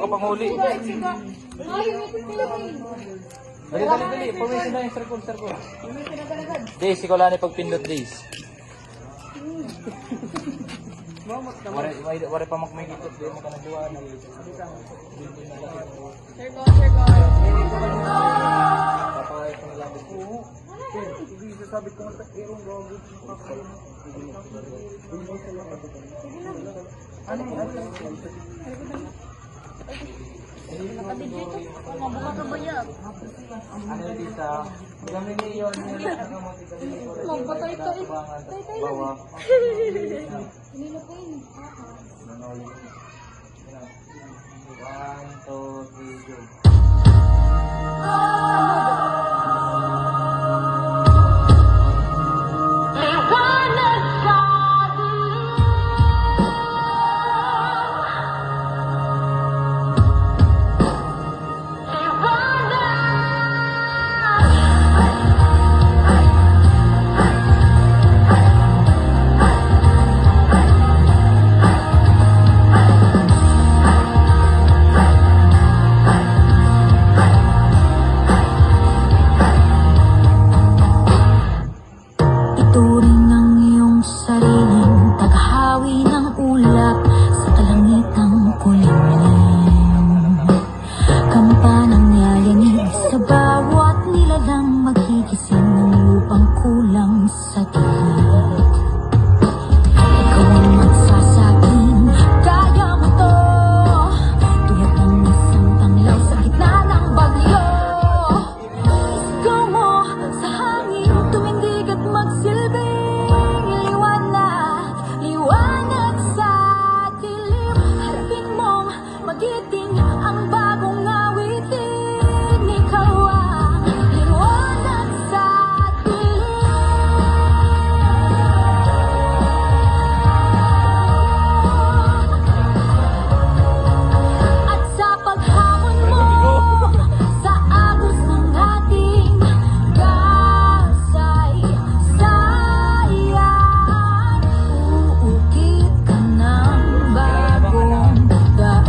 panghuli. Dali. Pawisi na yung circle. Days, ikaw lang pagpindot, Days. Wari pa makmikikot. Di mo ka nagawa na. Circle. Papakay ko na labit ko. Hindi sasabi ko nga irong gago. Ano yung Mabuka ka ba yan? Ano dito? Kami niyon. Magpatay ito. Bawa. Nilo po yun. 1, 2, 3, go. Ituring ang iyong sariling tagahawi ng ulap sa kalangitang kulimlim. Kampanang yayanig sa bawat nilalang magigising ng lupang kulang sa gilid. Ikaw ang magsasabing kaya mo to, tulad ng isang tanglaw sa gitna ng bagyo. Ikaw mo sa hangin tumindig at magsilbing liwanag sa dilim. Harapin mong magiting ang bagong awitin. Ikaw ang liwanag sa dilim. At sa paghamon mo sa agos ng ating kasaysayan, uukit ka ng bagong daan.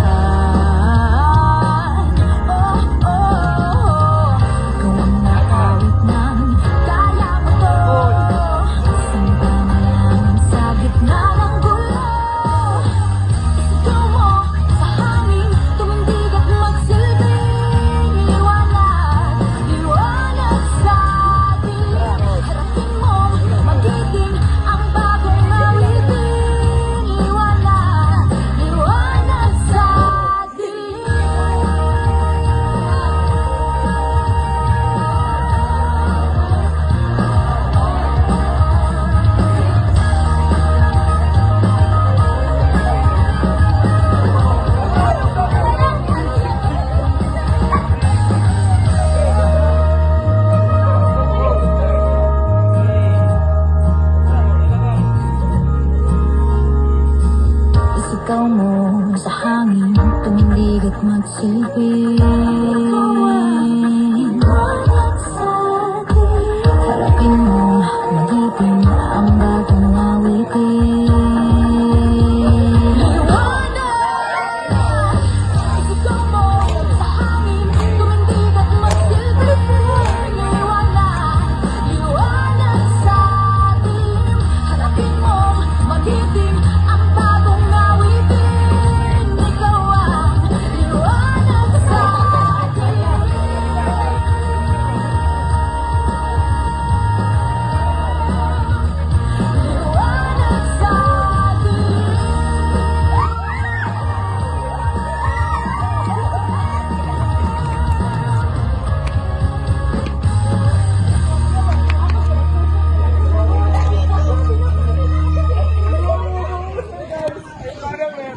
Ikaw ang naawit ng kaya mo to, isang panalangin sa gitna ng gulo. Ikaw mo sa hangin tumindig at magsilbing liwanag sa dilim. Harapin mong magiting ang bagong awitin. Liwanag sa dilim. Isigaw mo sa hangin tumindig at magsilbi